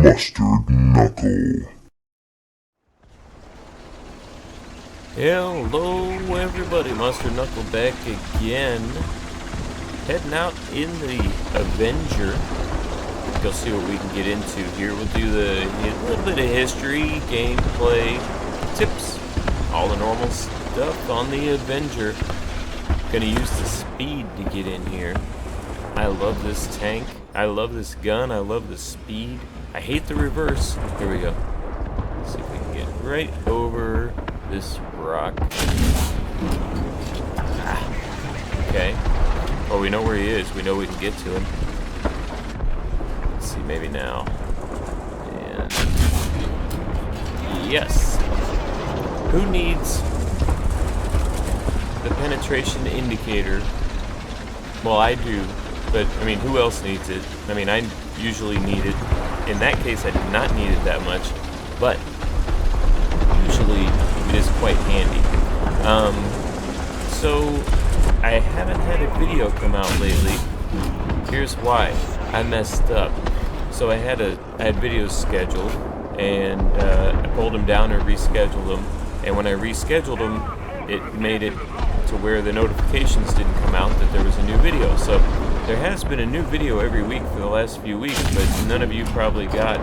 Mustard Knuckle. Hello everybody, Mustard Knuckle back again. Heading out in the Avenger. Go see what we can get into here. We'll do a little bit of history, gameplay, tips, all the normal stuff on the Avenger. Gonna use the speed to get in here. I love this tank. I love this gun. I love the speed. I hate the reverse. Here we go. Let's see if we can get right over this rock. Okay. Oh, we know where he is. We know we can get to him. Let's see, maybe now. And yes. Who needs the penetration indicator? Well, I do, but I mean, who else needs it? I mean, I usually need it. In that case, I did not need it that much, but usually it is quite handy. So I haven't had a video come out lately. Here's why. I messed up. So I had videos scheduled, and I pulled them down and rescheduled them. And when I rescheduled them, it made it to where the notifications didn't come out that there was a new video. So there has been a new video every week for the last few weeks, but none of you probably got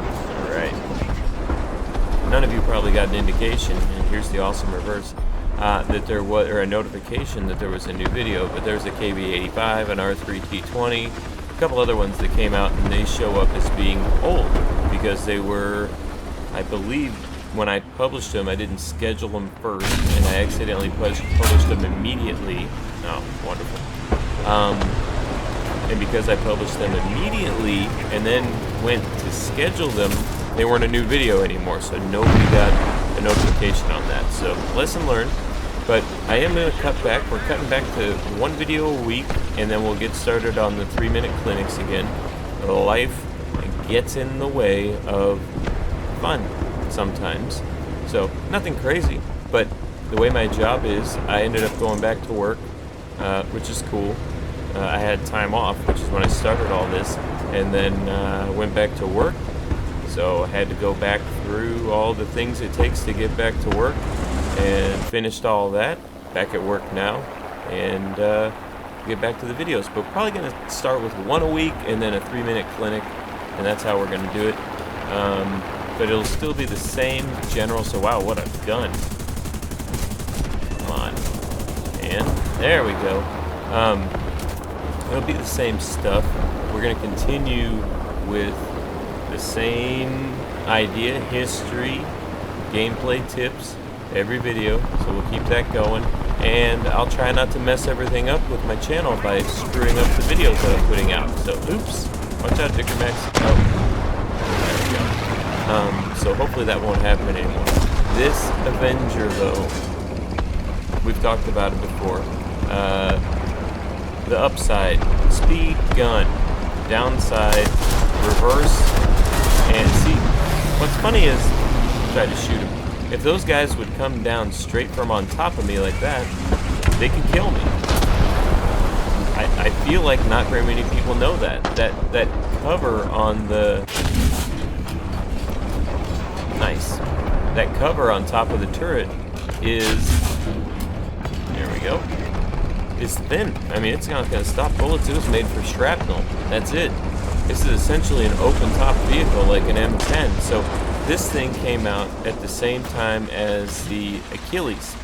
none of you probably got an indication. And here's the awesome reverse. That there was, or a notification that there was a new video, but there's a KB85, an R3T20, a couple other ones that came out, and they show up as being old because they were, I believe, when I published them, I didn't schedule them first, and I accidentally published them immediately. Oh, wonderful. And because I published them immediately and then went to schedule them, they weren't a new video anymore, so nobody got a notification on that. So, lesson learned. But I am going to cut back. We're cutting back to one video a week, and then we'll get started on the 3-minute clinics again. Life gets in the way of fun sometimes. So, nothing crazy. But the way my job is, I ended up going back to work, which is cool. I had time off, which is when I started all this, and then went back to work. So I had to go back through all the things it takes to get back to work, and finished all that. Back at work now, and get back to the videos. But we're probably going to start with one a week, and then a 3-minute clinic, and that's how we're going to do it. But it'll still be the same general. So wow, what a gun! Come on, and there we go. It'll be the same stuff. We're going to continue with the same idea, history, gameplay tips, every video. So we'll keep that going. And I'll try not to mess everything up with my channel by screwing up the videos that I'm putting out. So, oops. Watch out, Dicker Max. Oh, there we go. So hopefully that won't happen anymore. This Avenger, though, we've talked about it before. The upside, speed, gun. Downside, reverse, and see, what's funny is, try to shoot him. If those guys would come down straight from on top of me like that, they could kill me. I feel like not very many people know that. That cover on the... Nice. That cover on top of the turret is... There we go. Is thin. I mean, it's not going to stop bullets. It was made for shrapnel. That's it. This is essentially an open-top vehicle like an M10. So this thing came out at the same time as the Achilles.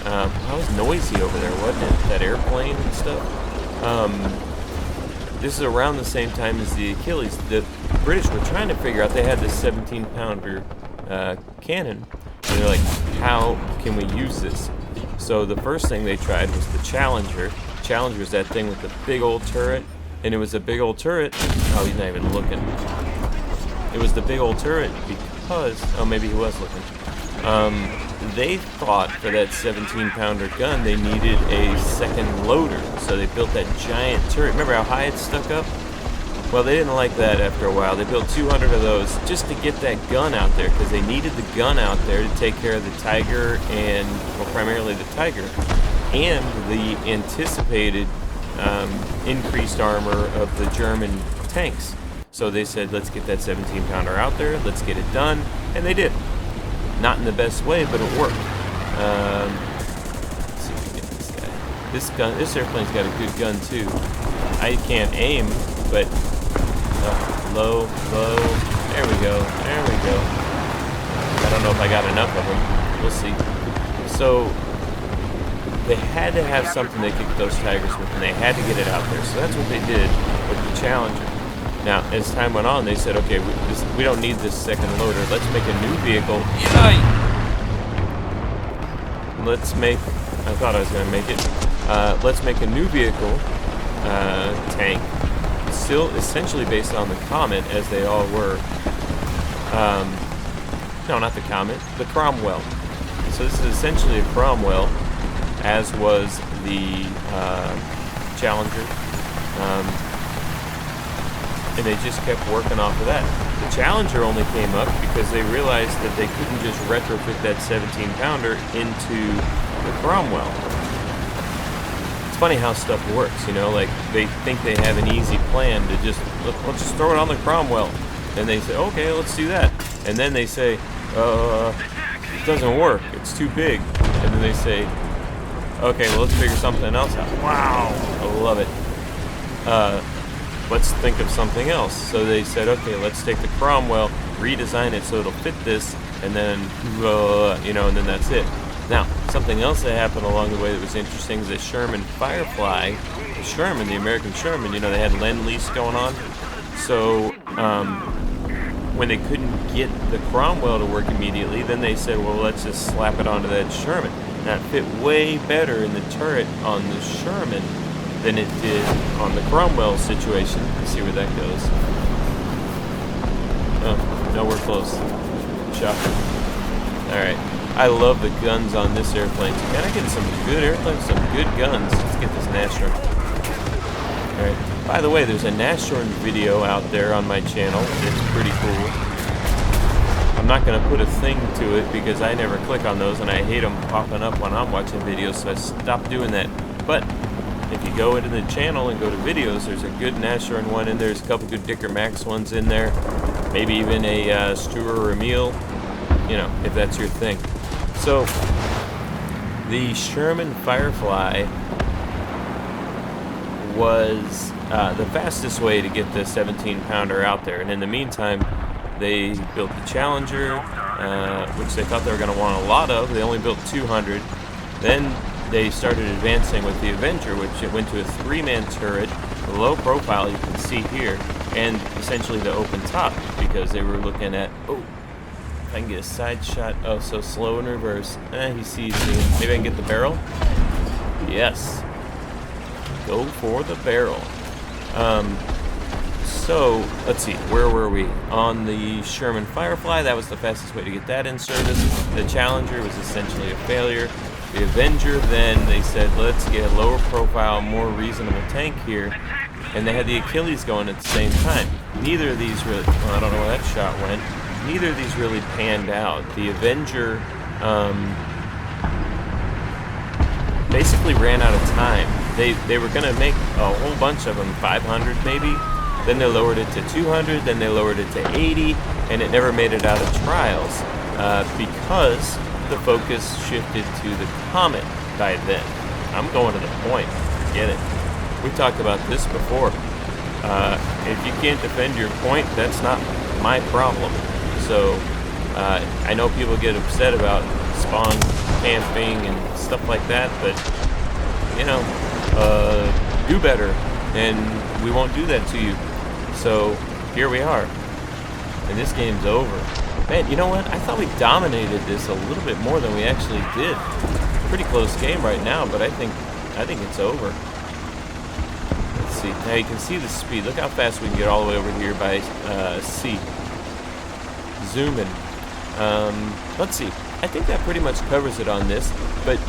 That was noisy over there, wasn't it? That airplane and stuff. This is around the same time as the Achilles. The British were trying to figure out, they had this 17-pounder cannon. And they're like, how can we use this? So the first thing they tried was the Challenger. Challenger's that thing with the big old turret. And it was a big old turret. Oh, he's not even looking. It was the big old turret because... Oh, maybe he was looking. They thought for that 17-pounder gun, they needed a second loader. So they built that giant turret. Remember how high it stuck up? Well, they didn't like that after a while. They built 200 of those just to get that gun out there, because they needed the gun out there to take care of the Tiger and, well, primarily the Tiger, and the anticipated increased armor of the German tanks. So they said, let's get that 17-pounder out there, let's get it done, and they did. Not in the best way, but it worked. Let's see if we get this guy. This airplane's got a good gun too. I can't aim, but low, low. There we go. There we go. I don't know if I got enough of them. We'll see. So they had to have something they could get those Tigers with, and they had to get it out there. So that's what they did with the Challenger. Now, as time went on, they said, okay, we don't need this second loader. Let's make a new vehicle. Let's make, I thought I was going to make it. Let's make a new vehicle, tank, still essentially based on the Comet, as they all were. No, not the Comet, the Cromwell. So this is essentially a Cromwell, as was the Challenger. And they just kept working off of that. The Challenger only came up because they realized that they couldn't just retrofit that 17-pounder into the Cromwell. It's funny how stuff works, you know, like they think they have an easy plan to just, let's just throw it on the Cromwell. And they say, okay, let's do that. And then they say, it doesn't work, it's too big. And then they say, okay, well, let's figure something else out. Wow, I love it. Let's think of something else. So they said, okay, let's take the Cromwell, redesign it so it'll fit this, and then, you know, and then that's it. Now, something else that happened along the way that was interesting is the Sherman Firefly, the American Sherman, you know, they had Lend-Lease going on. So, when they couldn't get the Cromwell to work immediately, then they said, well, let's just slap it onto that Sherman. That fit way better in the turret on the Sherman than it did on the Cromwell situation. Let's see where that goes. Oh, nowhere close. Shocker. Alright. I love the guns on this airplane. So can I get some good airplanes, some good guns? Let's get this Nashorn. Alright. By the way, there's a Nashorn video out there on my channel. It's pretty cool. I'm not going to put a thing to it because I never click on those and I hate them popping up when I'm watching videos, so I stopped doing that. But if you go into the channel and go to videos, there's a good Nashorn one in there. There's a couple good Dicker Max ones in there. Maybe even a Struer or Emil, you know, if that's your thing. So, the Sherman Firefly was the fastest way to get the 17-pounder out there. And in the meantime, they built the Challenger, which they thought they were going to want a lot of. They only built 200. Then they started advancing with the Avenger, which it went to a 3-man turret, low profile, you can see here, and essentially the open top, because they were looking at, oh, if I can get a side shot, oh, so slow in reverse. He sees me. Maybe I can get the barrel? Yes. Go for the barrel. So, let's see, where were we? On the Sherman Firefly, that was the fastest way to get that in service. The Challenger was essentially a failure. The Avenger, then they said, let's get a lower profile, more reasonable tank here. And they had the Achilles going at the same time. Neither of these really, well, I don't know where that shot went. Neither of these really panned out. The Avenger basically ran out of time. They were going to make a whole bunch of them, 500 maybe. Then they lowered it to 200, then they lowered it to 80, and it never made it out of trials because the focus shifted to the Comet by then. I'm going to the point. Get it. We talked about this before. If you can't defend your point, that's not my problem. So I know people get upset about spawn camping and stuff like that, but you know, do better, and we won't do that to you. So here we are, and this game's over. Man, you know what? I thought we dominated this a little bit more than we actually did. Pretty close game right now, but I think it's over. Let's see. Now you can see the speed. Look how fast we can get all the way over here by C. Zoom in. Let's see. I think that pretty much covers it on this. But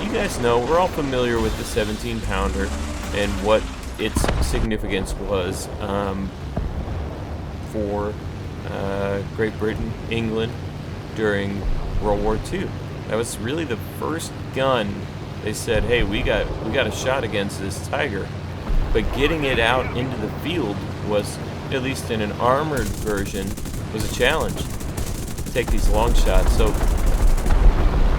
you guys know we're all familiar with the 17-pounder and what its significance was for Great Britain, England during World War II. That was really the first gun they said, hey, we got a shot against this Tiger. But getting it out into the field was at least in an armored version, was a challenge. Take these long shots. So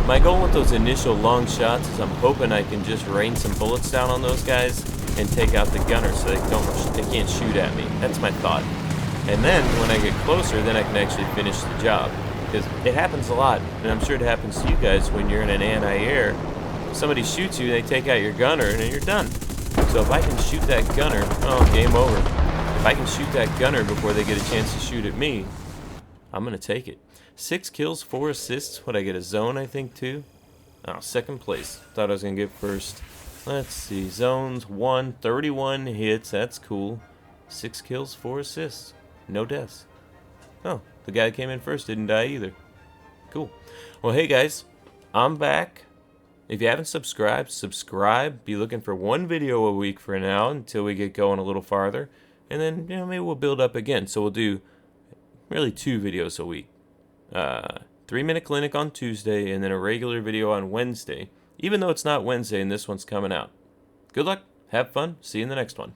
my goal with those initial long shots is I'm hoping I can just rain some bullets down on those guys and take out the gunner so they can't shoot at me. That's my thought. And then when I get closer, then I can actually finish the job. Because it happens a lot, and I'm sure it happens to you guys when you're in an anti-air. Somebody shoots you, they take out your gunner, and then you're done. So if I can shoot that gunner, oh, game over. If I can shoot that gunner before they get a chance to shoot at me, I'm going to take it. 6 kills, 4 assists. What, I get a zone, I think, too? Oh, second place. Thought I was going to get first. Let's see. Zones, 1, 31 hits. That's cool. 6 kills, 4 assists. No deaths. Oh, the guy that came in first didn't die either. Cool. Well, hey, guys. I'm back. If you haven't subscribed, subscribe. Be looking for 1 video a week for now until we get going a little farther. And then, maybe we'll build up again. So we'll do really 2 videos a week. 3-minute clinic on Tuesday and then a regular video on Wednesday. Even though it's not Wednesday and this one's coming out. Good luck. Have fun. See you in the next one.